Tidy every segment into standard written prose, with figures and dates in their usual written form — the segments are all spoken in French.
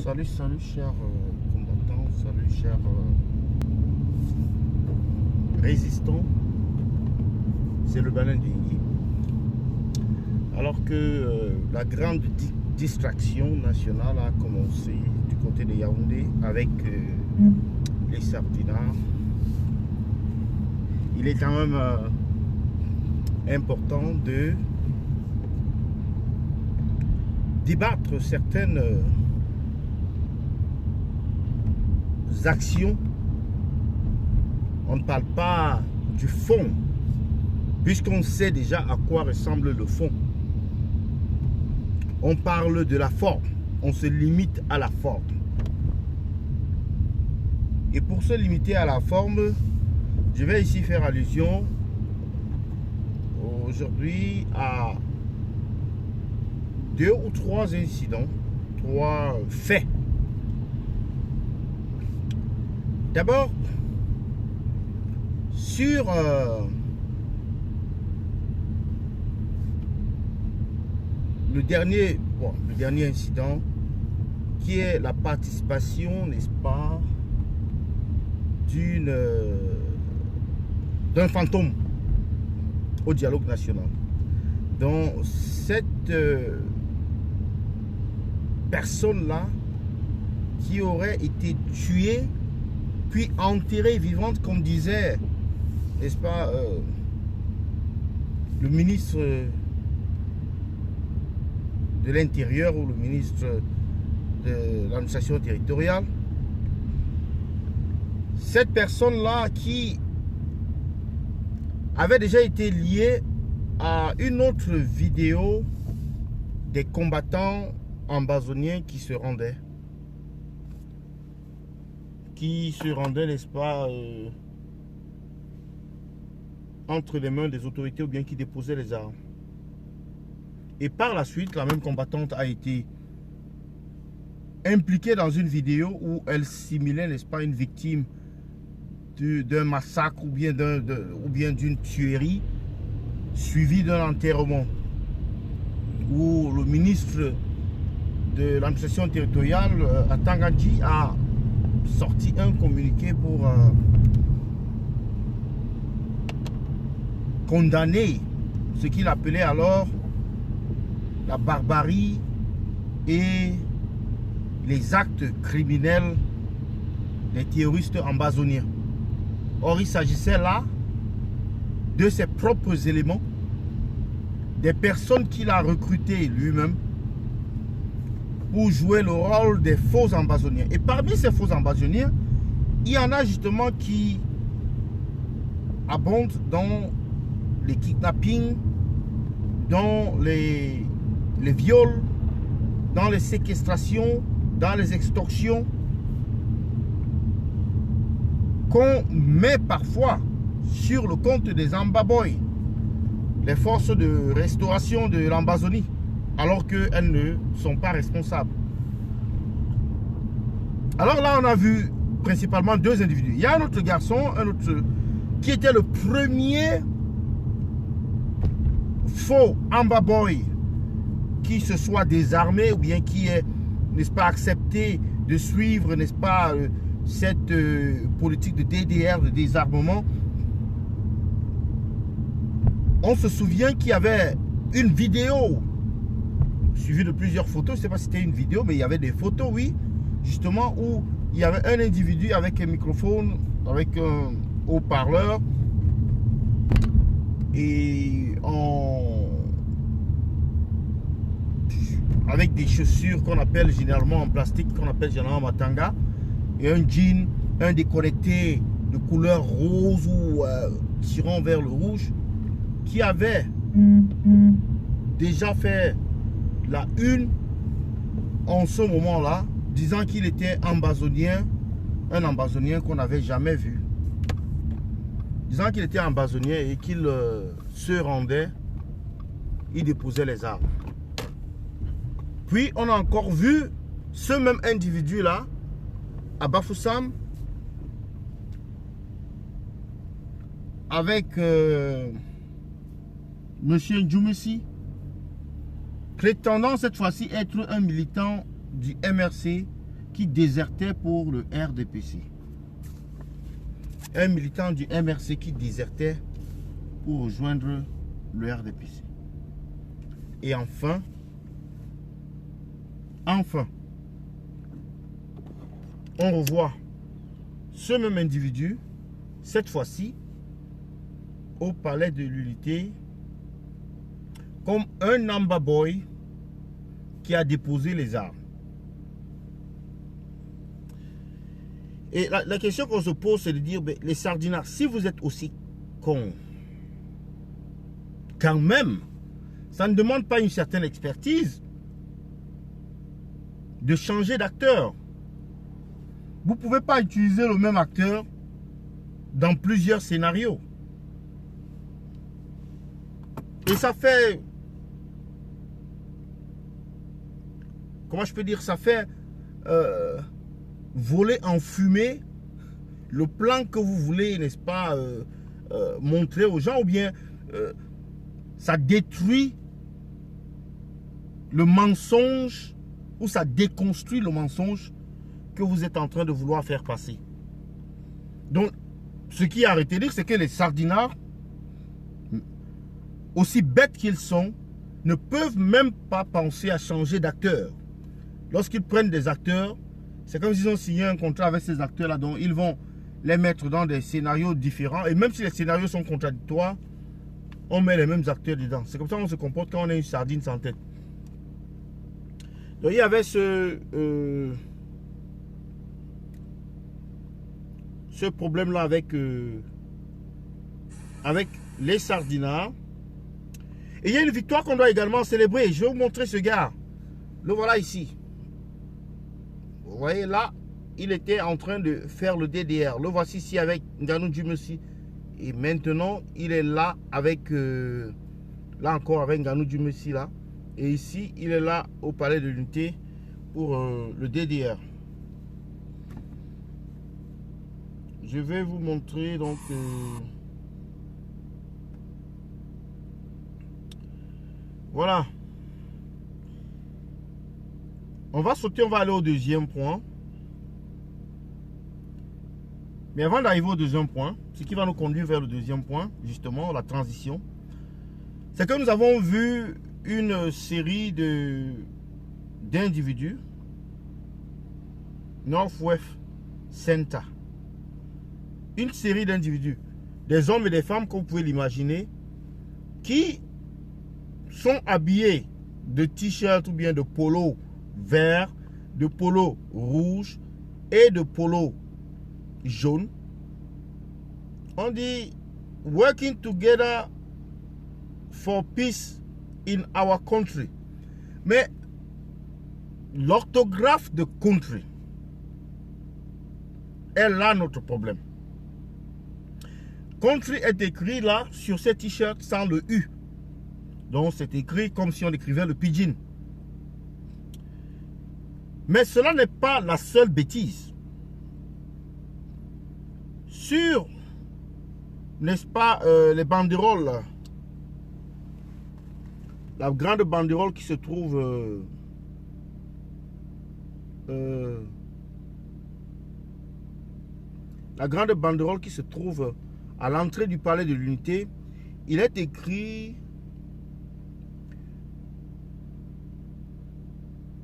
Salut chers combattants, salut chers résistants. C'est le Baleine d'Ingui. Alors que la grande distraction nationale a commencé du côté de Yaoundé avec les sardinards, il est quand même important de débattre certaines actions. On ne parle pas du fond, puisqu'on sait déjà à quoi ressemble le fond. On parle de la forme, on se limite à la forme. Et pour se limiter à la forme, je vais ici faire allusion aujourd'hui à 2 ou 3 incidents, 3 faits. D'abord, sur le dernier incident, qui est la participation, n'est-ce pas, d'un fantôme au dialogue national. Donc, cette personne-là qui aurait été tuée puis enterrée vivante, comme disait, n'est-ce pas, le ministre de l'Intérieur ou le ministre de l'administration territoriale. Cette personne-là qui avait déjà été liée à une autre vidéo des combattants ambazoniens qui se rendaient, n'est-ce pas, entre les mains des autorités ou bien qui déposaient les armes. Et par la suite, la même combattante a été impliquée dans une vidéo où elle simulait, n'est-ce pas, une victime d'un massacre ou bien d'une tuerie suivie d'un enterrement, où le ministre de l'administration territoriale, Atangadji, a sorti un communiqué pour condamner ce qu'il appelait alors la barbarie et les actes criminels des terroristes ambazoniens. Or, il s'agissait là de ses propres éléments, des personnes qu'il a recrutées lui-même pour jouer le rôle des faux ambazoniens. Et parmi ces faux ambazoniens, il y en a justement qui abondent dans les kidnappings, dans les viols, dans les séquestrations, dans les extorsions, qu'on met parfois sur le compte des Ambaboy, les forces de restauration de l'Ambazonie, alors qu'elles ne sont pas responsables. Alors là, on a vu principalement 2 individus. Il y a un autre garçon, qui était le premier faux Ambaboy qui se soit désarmé ou bien qui ait, n'est-ce pas, accepté de suivre, n'est-ce pas, cette politique de DDR, de désarmement. On se souvient qu'il y avait une vidéo suivie de plusieurs photos. Je ne sais pas si c'était une vidéo, mais il y avait des photos, oui, justement, où il y avait un individu avec un microphone, avec un haut-parleur et avec des chaussures qu'on appelle généralement en plastique, qu'on appelle généralement matanga, et un jean, un déconnecté de couleur rose ou tirant vers le rouge, qui avait déjà fait la une en ce moment-là, disant qu'il était ambazonien, un ambazonien qu'on n'avait jamais vu. Disant qu'il était ambazonien et qu'il se rendait, il déposait les armes. Puis on a encore vu ce même individu-là à Bafoussam avec Monsieur Ndjoumessi, prétendant cette fois-ci être un militant du MRC qui désertait pour le RDPC. Un militant du MRC qui désertait pour rejoindre le RDPC. Et enfin, on revoit ce même individu, cette fois-ci, au palais de l'Unité, comme un Namba Boy qui a déposé les armes. Et la question qu'on se pose, c'est de dire, ben, les sardinards, si vous êtes aussi cons, quand même, ça ne demande pas une certaine expertise de changer d'acteur. Vous ne pouvez pas utiliser le même acteur dans plusieurs scénarios. Et ça fait... Comment je peux dire? Ça fait voler en fumée le plan que vous voulez, n'est-ce pas, montrer aux gens, ou bien ça détruit le mensonge, ou ça déconstruit le mensonge que vous êtes en train de vouloir faire passer. Donc, ce qui est à retenir, c'est que les sardinards, aussi bêtes qu'ils sont, ne peuvent même pas penser à changer d'acteur. Lorsqu'ils prennent des acteurs, c'est comme s'ils ont signé un contrat avec ces acteurs-là, donc ils vont les mettre dans des scénarios différents. Et même si les scénarios sont contradictoires, on met les mêmes acteurs dedans. C'est comme ça qu'on se comporte quand on a une sardine sans tête. Donc il y avait ce problème-là avec les sardinards. Et il y a une victoire qu'on doit également célébrer. Je vais vous montrer ce gars. Le voilà ici. Vous voyez là, il était en train de faire le DDR. Le voici ici avec Nganou Djimessi. Et maintenant, il est là avec... là encore avec Nganou Djimessi là. Et ici, il est là au palais de l'Unité pour le DDR. Je vais vous montrer donc... voilà. On va sauter, on va aller au deuxième point. Mais avant d'arriver au deuxième point, ce qui va nous conduire vers le deuxième point, justement, la transition, c'est que nous avons vu une série d'individus, Northwest Center, une série d'individus, des hommes et des femmes, comme vous pouvez l'imaginer, qui sont habillés de t-shirts ou bien de polo vert, de polo rouge et de polo jaune. On dit working together for peace in our country. Mais l'orthographe de country est là notre problème. Country est écrit là sur ces t-shirts sans le U. Donc c'est écrit comme si on écrivait le pidgin. Mais cela n'est pas la seule bêtise. Sur, n'est-ce pas, les banderoles, la grande banderole qui se trouve la grande banderole qui se trouve à l'entrée du palais de l'Unité, il est écrit...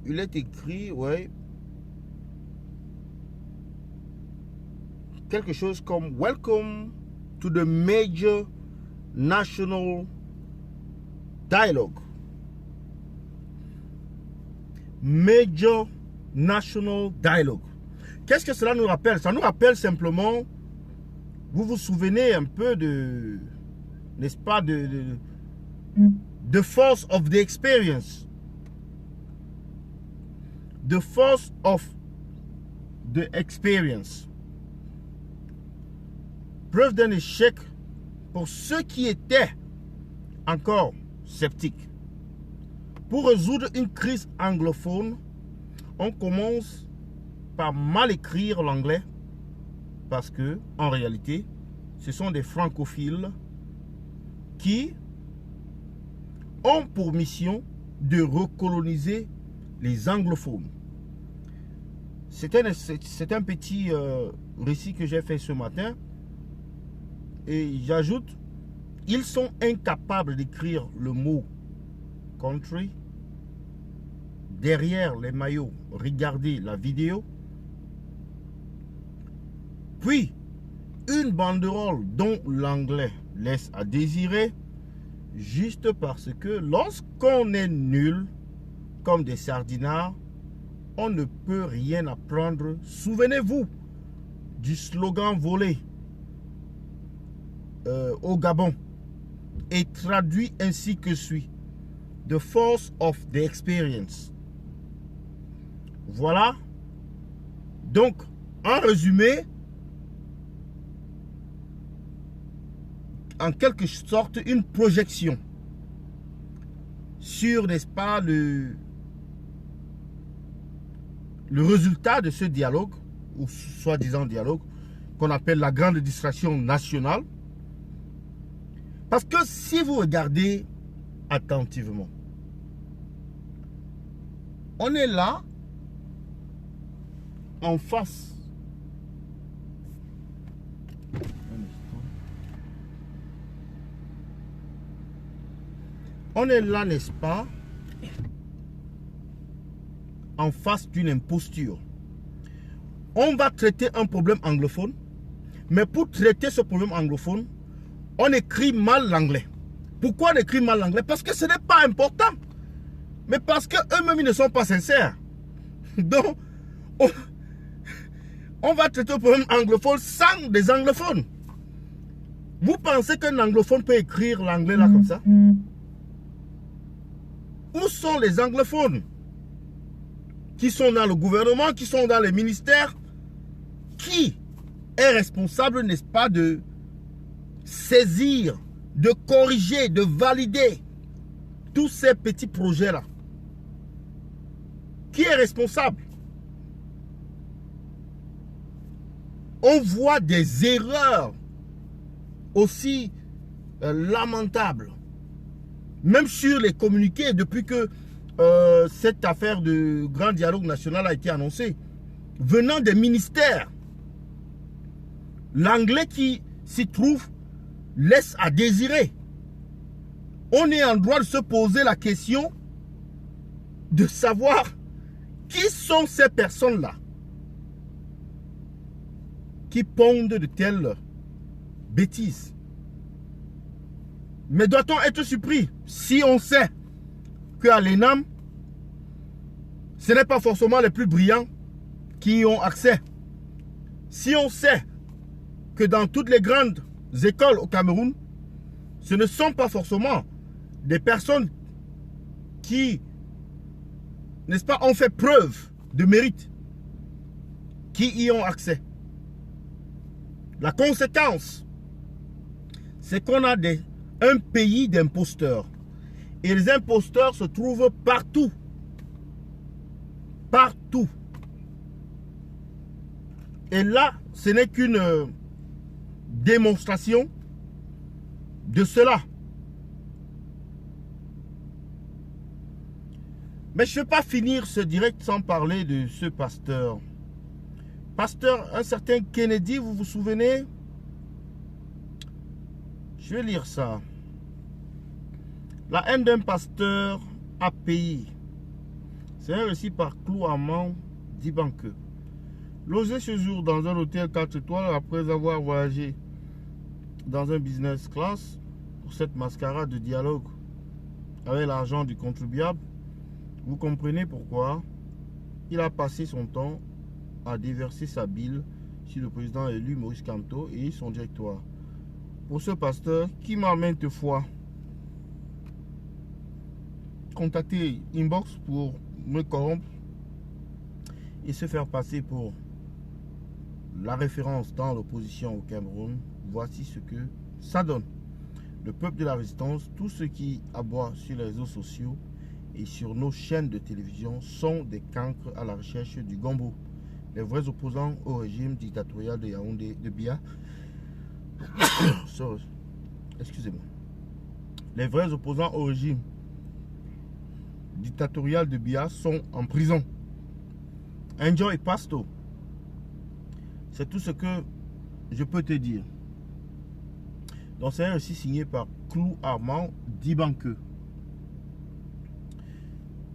Il est écrit, ouais, quelque chose comme Welcome to the Major National Dialogue. Major National Dialogue. Qu'est-ce que cela nous rappelle? Ça nous rappelle simplement, vous vous souvenez un peu de, n'est-ce pas, de force of the experience. The force of the experience. Preuve d'un échec pour ceux qui étaient encore sceptiques. Pour résoudre une crise anglophone, on commence par mal écrire l'anglais parce que, en réalité, ce sont des francophiles qui ont pour mission de recoloniser les anglophones. c'est un petit récit que j'ai fait ce matin. Et j'ajoute, ils sont incapables d'écrire le mot country derrière les maillots. Regardez la vidéo. Puis, une banderole dont l'anglais laisse à désirer, juste parce que lorsqu'on est nul, comme des sardinards, on ne peut rien apprendre. Souvenez-vous du slogan volé au Gabon et traduit ainsi que suit: The force of the experience. Voilà. Donc, en résumé, en quelque sorte, une projection sur, n'est-ce pas, le résultat de ce dialogue, ou soi-disant dialogue, qu'on appelle la grande distraction nationale. Parce que si vous regardez attentivement, on est là, en face. On est là, n'est-ce pas, en face d'une imposture. On va traiter un problème anglophone, mais pour traiter ce problème anglophone, on écrit mal l'anglais. Pourquoi on écrit mal l'anglais? Parce que ce n'est pas important, mais parce qu'eux-mêmes, ils ne sont pas sincères. Donc, on va traiter le problème anglophone sans des anglophones. Vous pensez qu'un anglophone peut écrire l'anglais là comme ça? Où sont les anglophones qui sont dans le gouvernement, qui sont dans les ministères? Qui est responsable, n'est-ce pas, de saisir, de corriger, de valider tous ces petits projets-là? Qui est responsable? On voit des erreurs aussi lamentables, même sur les communiqués, depuis que cette affaire de grand dialogue national a été annoncée, venant des ministères. L'anglais qui s'y trouve laisse à désirer. On est en droit de se poser la question de savoir qui sont ces personnes-là qui pondent de telles bêtises. Mais doit-on être surpris si on sait qu'à l'ENAM, ce n'est pas forcément les plus brillants qui y ont accès? Si on sait que dans toutes les grandes écoles au Cameroun, ce ne sont pas forcément des personnes qui, n'est-ce pas, ont fait preuve de mérite qui y ont accès. La conséquence, c'est qu'on a un pays d'imposteurs. Et les imposteurs se trouvent partout. Partout. Et là, ce n'est qu'une démonstration de cela. Mais je ne vais pas finir ce direct sans parler de ce pasteur. Pasteur, un certain Kennedy, vous vous souvenez? Je vais lire ça. La haine d'un pasteur a payé. C'est un récit par Clouamant Dibanque. Logé ce jour dans un hôtel 4 étoiles après avoir voyagé dans un business class pour cette mascarade de dialogue avec l'argent du contribuable, vous comprenez pourquoi il a passé son temps à déverser sa bile sur le président élu Maurice Kamto et son directoire. Pour ce pasteur qui m'a maintes fois contacté inbox pour me corrompre et se faire passer pour la référence dans l'opposition au Cameroun, voici ce que ça donne. Le peuple de la résistance, tous ceux qui aboient sur les réseaux sociaux et sur nos chaînes de télévision sont des cancres à la recherche du gombo. Les vrais opposants au régime dictatorial de Yaoundé, de Biya. Excusez-moi. Les vrais opposants au régime dictatorial de Biya sont en prison. Enjoy Pasto. C'est tout ce que je peux te dire. Donc c'est un récit signé par Clou Armand Dibanqueux.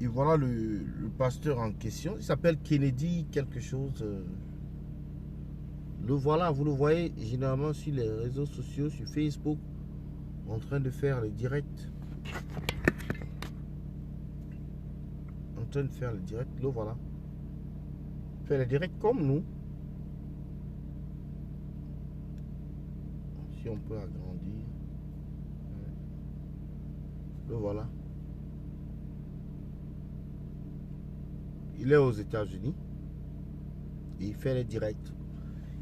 Et voilà le pasteur en question. Il s'appelle Kennedy quelque chose. Le voilà, vous le voyez généralement sur les réseaux sociaux, sur Facebook, en train de faire le direct. En train de faire le direct, le voilà. Fait le direct comme nous. Si on peut agrandir. Le voilà. Il est aux États-Unis. Et il fait les directs.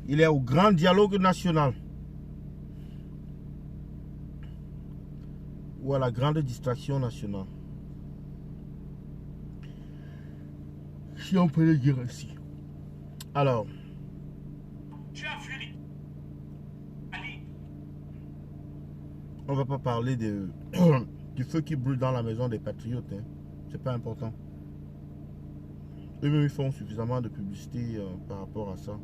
Il est au Grand Dialogue National. Ou à la Grande Distraction Nationale. Si on peut le dire ainsi. Alors. On va pas parler de, du feu qui brûle dans la maison des patriotes. Hein. C'est pas important. Eux-mêmes, ils font suffisamment de publicité par rapport à ça.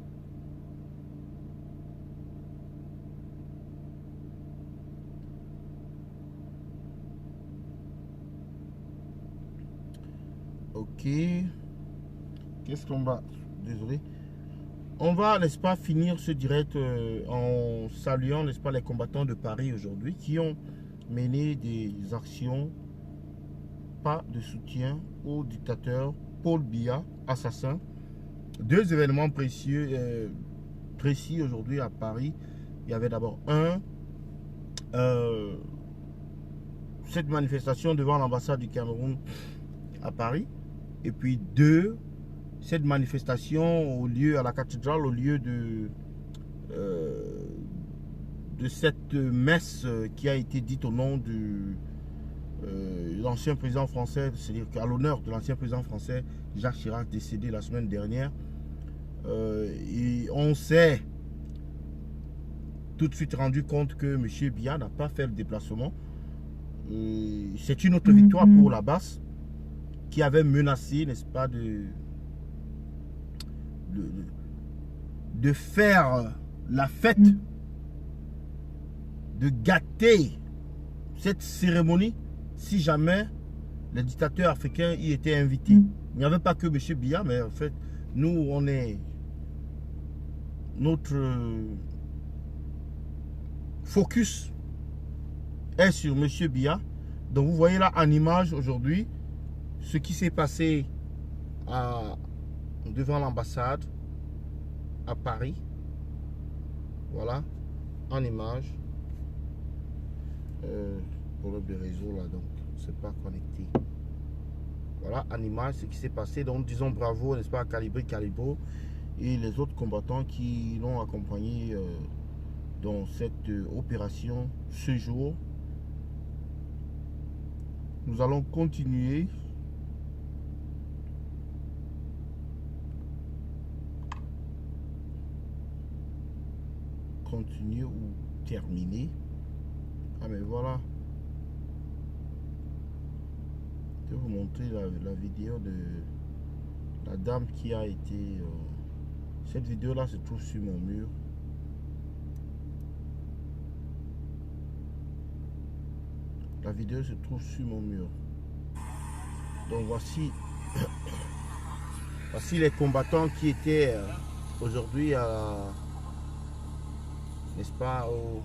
Ok. Qu'est-ce qu'on va... Désolé. On va, n'est-ce pas, finir ce direct en saluant, n'est-ce pas, les combattants de Paris aujourd'hui qui ont mené des actions, pas de soutien au dictateur Paul Biya, assassin. Deux événements précis aujourd'hui à Paris. Il y avait d'abord cette manifestation devant l'ambassade du Cameroun à Paris. Et puis deux, cette manifestation au lieu, à la cathédrale, au lieu de cette messe qui a été dite au nom de l'ancien président français, c'est-à-dire qu'à l'honneur de l'ancien président français Jacques Chirac, décédé la semaine dernière. Et on s'est tout de suite rendu compte que M. Biya n'a pas fait le déplacement. C'est une autre victoire pour la BAS qui avait menacé, n'est-ce pas, de faire la fête, de gâter cette cérémonie si jamais les dictateurs africains y étaient invités. Il n'y avait pas que M. Biya, mais en fait, nous, on est... Notre focus est sur M. Biya. Donc, vous voyez là en image aujourd'hui ce qui s'est passé devant l'ambassade à Paris. Voilà, en image. Problème de réseau là, donc c'est pas connecté. Voilà, en image ce qui s'est passé. Donc disons bravo, n'est-ce pas, à Calibro et les autres combattants qui l'ont accompagné dans cette opération ce jour. Nous allons continuer. Continuer ou terminer. Ah mais voilà. Je vais vous montrer la vidéo de la dame qui a été... cette vidéo là se trouve sur mon mur. La vidéo se trouve sur mon mur. Donc voici voici les combattants qui étaient aujourd'hui n'est-ce pas, aux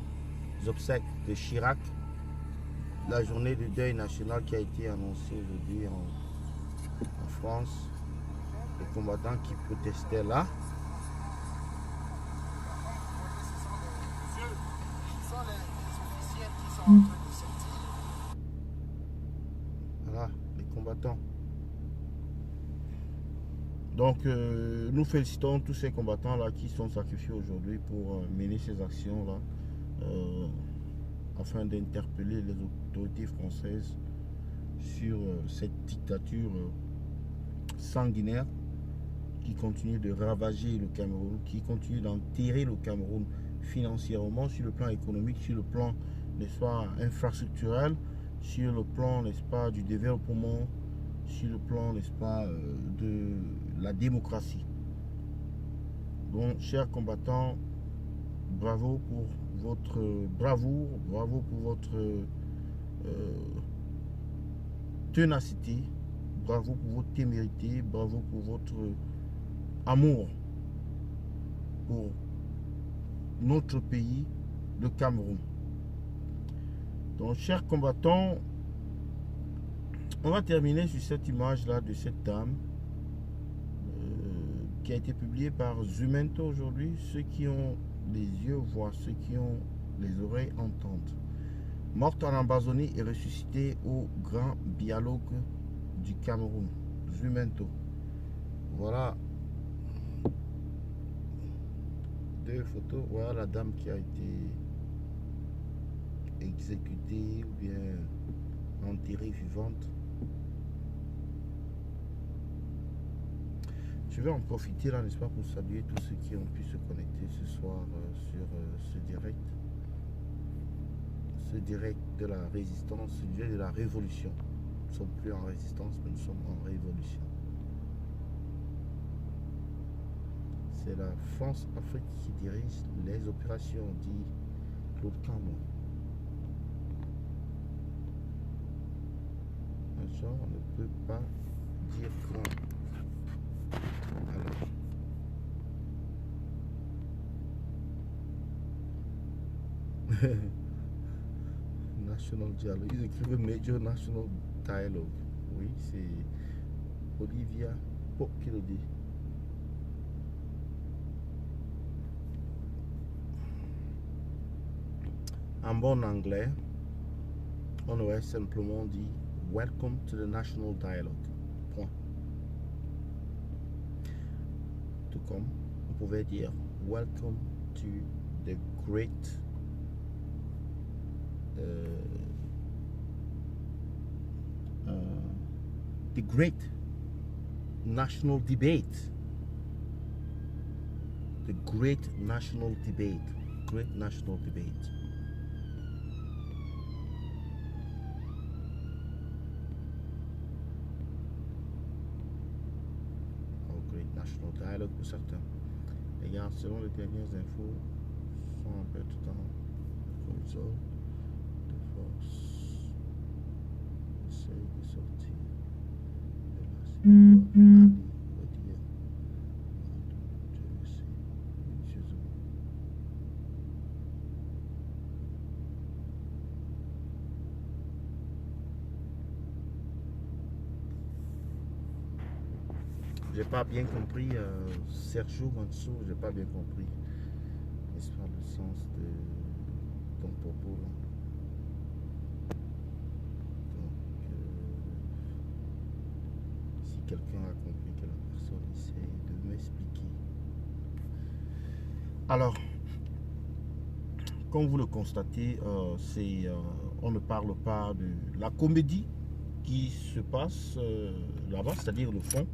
obsèques de Chirac, la journée du deuil national qui a été annoncée aujourd'hui en France. Les combattants qui protestaient là. Voilà, les combattants. Donc, nous félicitons tous ces combattants-là qui sont sacrifiés aujourd'hui pour mener ces actions-là, afin d'interpeller les autorités françaises sur cette dictature sanguinaire qui continue de ravager le Cameroun, qui continue d'enterrer le Cameroun financièrement, sur le plan économique, sur le plan, n'est-ce pas, infrastructurel, sur le plan, n'est-ce pas, du développement sur le plan, n'est-ce pas, de la démocratie. Donc, chers combattants, bravo pour votre bravoure, bravo pour votre ténacité, bravo pour votre témérité, bravo pour votre amour pour notre pays, le Cameroun. Donc, chers combattants, on va terminer sur cette image-là de cette dame qui a été publiée par Zumento aujourd'hui. Ceux qui ont les yeux voient, ceux qui ont les oreilles entendent. Morte en Amazonie et ressuscitée au grand dialogue du Cameroun. Zumento. Voilà. Deux photos. Voilà la dame qui a été exécutée ou bien enterrée vivante. Je vais en profiter là, n'est-ce pas, pour saluer tous ceux qui ont pu se connecter ce soir sur ce direct. Ce direct de la résistance, ce direct de la révolution. Nous ne sommes plus en résistance, mais nous sommes en révolution. C'est la France-Afrique qui dirige les opérations, dit Claude Cambon. Ça, on ne peut pas dire grand. Alors. National Dialogue. Ils écrivent Major National Dialogue. Oui, c'est Olivia Pop qui le dit. En bon anglais, on aurait simplement dit Welcome to the National Dialogue. Point. Tout comme on pouvait dire Welcome to the Great National Debate. The Great National Debate. Great National Debate. National Dialogue pour certains. Les gars, selon les dernières infos, sont en perte de temps. Console de force essaye de sortir de la situation. J'ai pas bien compris Sergio Mansour, j'ai pas bien compris, n'est-ce pas, le sens de ton propos là. Donc, si quelqu'un a compris, que la personne essaie de m'expliquer. Alors, comme vous le constatez, on ne parle pas de la comédie qui se passe là-bas, c'est-à-dire le fond.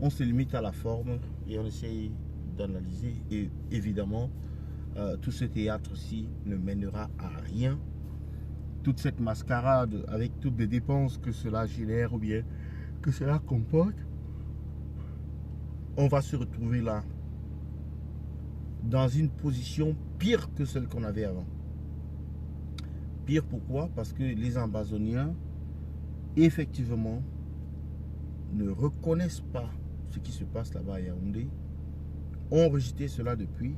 On se limite à la forme et on essaye d'analyser. Et évidemment, tout ce théâtre-ci ne mènera à rien. Toute cette mascarade avec toutes les dépenses que cela génère ou bien que cela comporte, on va se retrouver là dans une position pire que celle qu'on avait avant. Pire pourquoi? Parce que les Ambazoniens, effectivement, ne reconnaissent pas ce qui se passe là-bas à Yaoundé, ont rejeté cela depuis.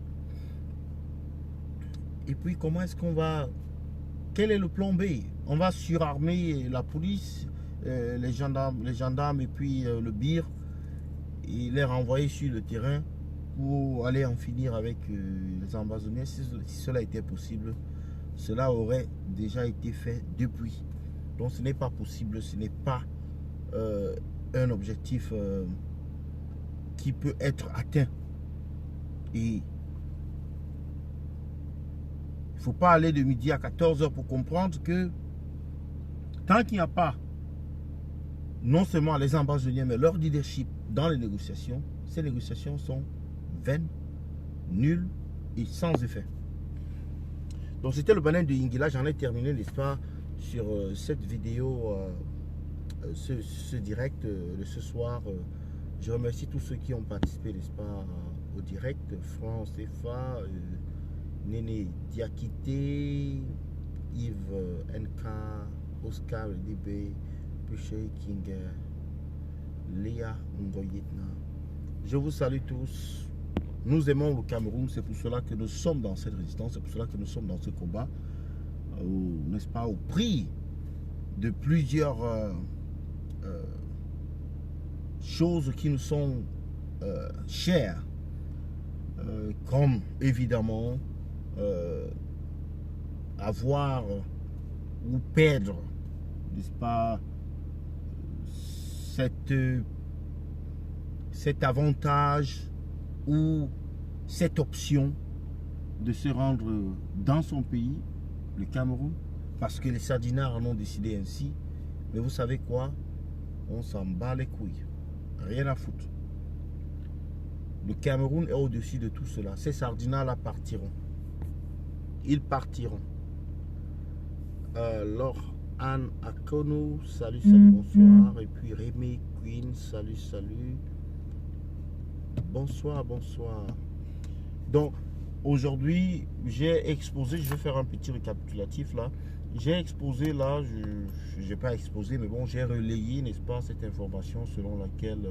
Et puis comment est-ce qu'on va... Quel est le plan B? On va surarmer la police, les gendarmes et puis le BIR et les renvoyer sur le terrain pour aller en finir avec les Ambazoniens. Si cela était possible, cela aurait déjà été fait depuis. Donc ce n'est pas possible, ce n'est pas un objectif qui peut être atteint. Et il ne faut pas aller de midi à 14h pour comprendre que tant qu'il n'y a pas non seulement les Ambazoniens mais leur leadership dans les négociations, ces négociations sont vaines, nulles et sans effet. Donc c'était le panel de Ingila. J'en ai terminé, n'est-ce pas, sur cette vidéo ce direct de ce soir. Je remercie tous ceux qui ont participé, n'est-ce pas, au direct. France FA, Néné Diakité, Yves NK, Oscar DB, Puché King, Léa Ngoyetna. Je vous salue tous. Nous aimons le Cameroun, c'est pour cela que nous sommes dans cette résistance, c'est pour cela que nous sommes dans ce combat, n'est-ce pas, au prix de plusieurs choses qui nous sont chères, comme évidemment avoir ou perdre, n'est-ce pas, cet avantage ou cette option de se rendre dans son pays, le Cameroun, parce que les Sardinards en ont décidé ainsi. Mais vous savez quoi? On s'en bat les couilles. Rien à foutre. Le Cameroun est au-dessus de tout cela. Ces Sardinards-là partiront. Ils partiront. Alors, Anne Akono, salut, salut, bonsoir. Et puis Rémi Queen, salut, salut. Bonsoir, bonsoir. Donc, aujourd'hui, j'ai exposé, je vais faire un petit récapitulatif là. J'ai exposé là, je n'ai pas exposé, mais bon, j'ai relayé, n'est-ce pas, cette information selon laquelle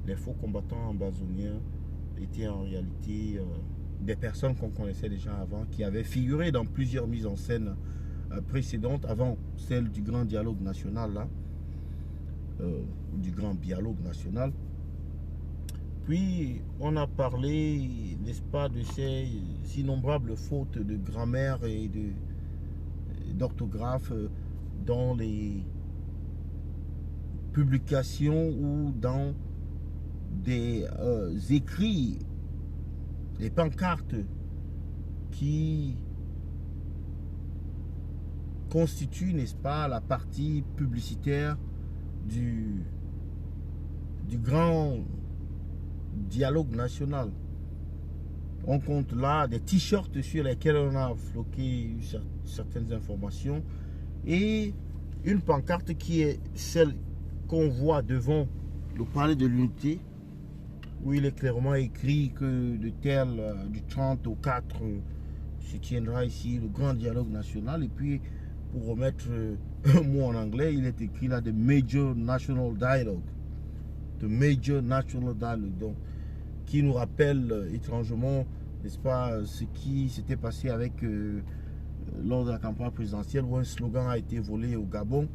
les faux combattants ambazoniens étaient en réalité des personnes qu'on connaissait déjà avant, qui avaient figuré dans plusieurs mises en scène précédentes, avant celle du grand dialogue national là, du grand dialogue national. Puis, on a parlé, n'est-ce pas, de ces innombrables fautes de grammaire et d'orthographe dans les publications ou dans des écrits, des pancartes qui constituent, n'est-ce pas, la partie publicitaire du grand dialogue national. On compte là des t-shirts sur lesquels on a floqué certaines informations et une pancarte qui est celle qu'on voit devant le palais de l'unité, où il est clairement écrit que du 30 au 4 se tiendra ici le grand dialogue national. Et puis pour remettre un mot en anglais, il est écrit là the Major National Dialogue. The Major National Dialogue, donc, qui nous rappelle étrangement, n'est-ce pas, ce qui s'était passé avec lors de la campagne présidentielle, où un slogan a été volé au Gabon.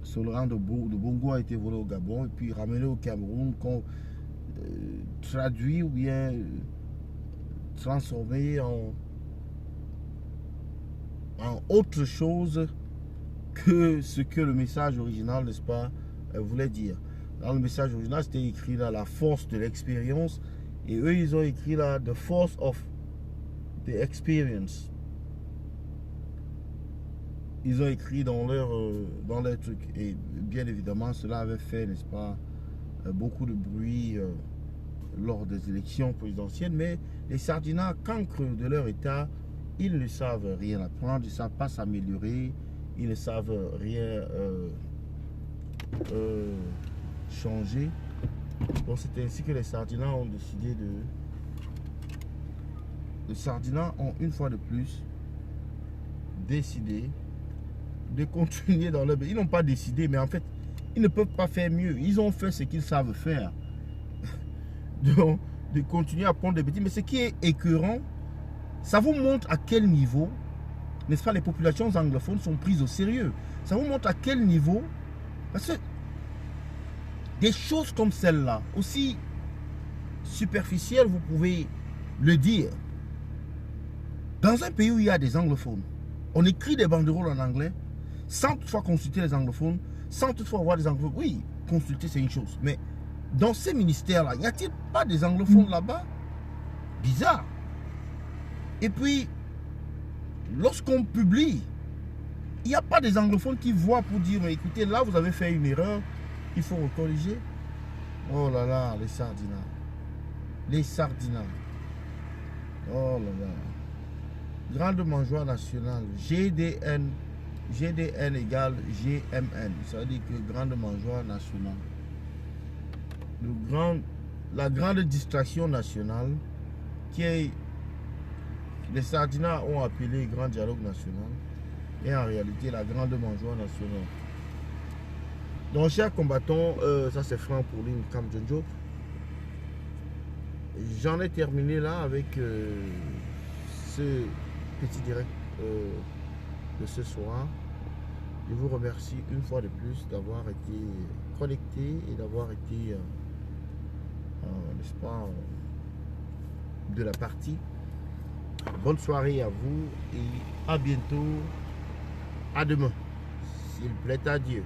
Ce slogan de Bongo a été volé au Gabon et puis ramené au Cameroun, qu'on traduit ou bien transformé en autre chose que ce que le message original, n'est-ce pas, voulait dire. Dans le message original, c'était écrit là la force de l'expérience. Et eux, ils ont écrit là the force of the experience. Ils ont écrit dans leur truc. Et bien évidemment, cela avait fait, n'est-ce pas, beaucoup de bruit lors des élections présidentielles. Mais les Sardinards, cancres de leur état, ils ne savent rien apprendre, ils ne savent pas s'améliorer, ils ne savent rien changer. Donc c'est ainsi que les Sardinards ont décidé de... Les Sardinards ont une fois de plus décidé de continuer dans leur... Ils n'ont pas décidé, mais en fait, ils ne peuvent pas faire mieux. Ils ont fait ce qu'ils savent faire. Donc, de continuer à prendre des bêtises. Mais ce qui est écœurant, ça vous montre à quel niveau, n'est-ce pas, les populations anglophones sont prises au sérieux. Ça vous montre à quel niveau... Parce que des choses comme celle-là, aussi superficielles, vous pouvez le dire. Dans un pays où il y a des anglophones, on écrit des banderoles en anglais, sans toutefois consulter les anglophones, sans toutefois avoir des anglophones. Oui, consulter c'est une chose, mais dans ces ministères-là, n'y a-t-il pas des anglophones là-bas? Bizarre. Et puis, lorsqu'on publie, il n'y a pas des anglophones qui voient pour dire, mais écoutez, là vous avez fait une erreur, il faut corriger. Oh là là, les Sardinards. Les Sardinards. Oh là là. Grande mangeoire nationale. GDN GDN égale GMN. Ça veut dire que grande mangeoire nationale. La grande distraction nationale qui est les Sardinats ont appelé grand dialogue national et en réalité la grande mangeoire nationale. Donc chers combattants, ça c'est Franck pour l'île Kam Djonjo. J'en ai terminé là avec ce petit direct de ce soir. Je vous remercie une fois de plus d'avoir été connecté et d'avoir été, n'est-ce pas, de la partie. Bonne soirée à vous et à bientôt. À demain, s'il plaît à Dieu.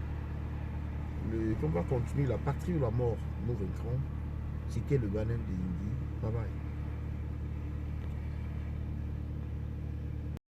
Le combat continue, la patrie ou la mort, nous vaincrons. C'était le Banen de Indi. Bye bye.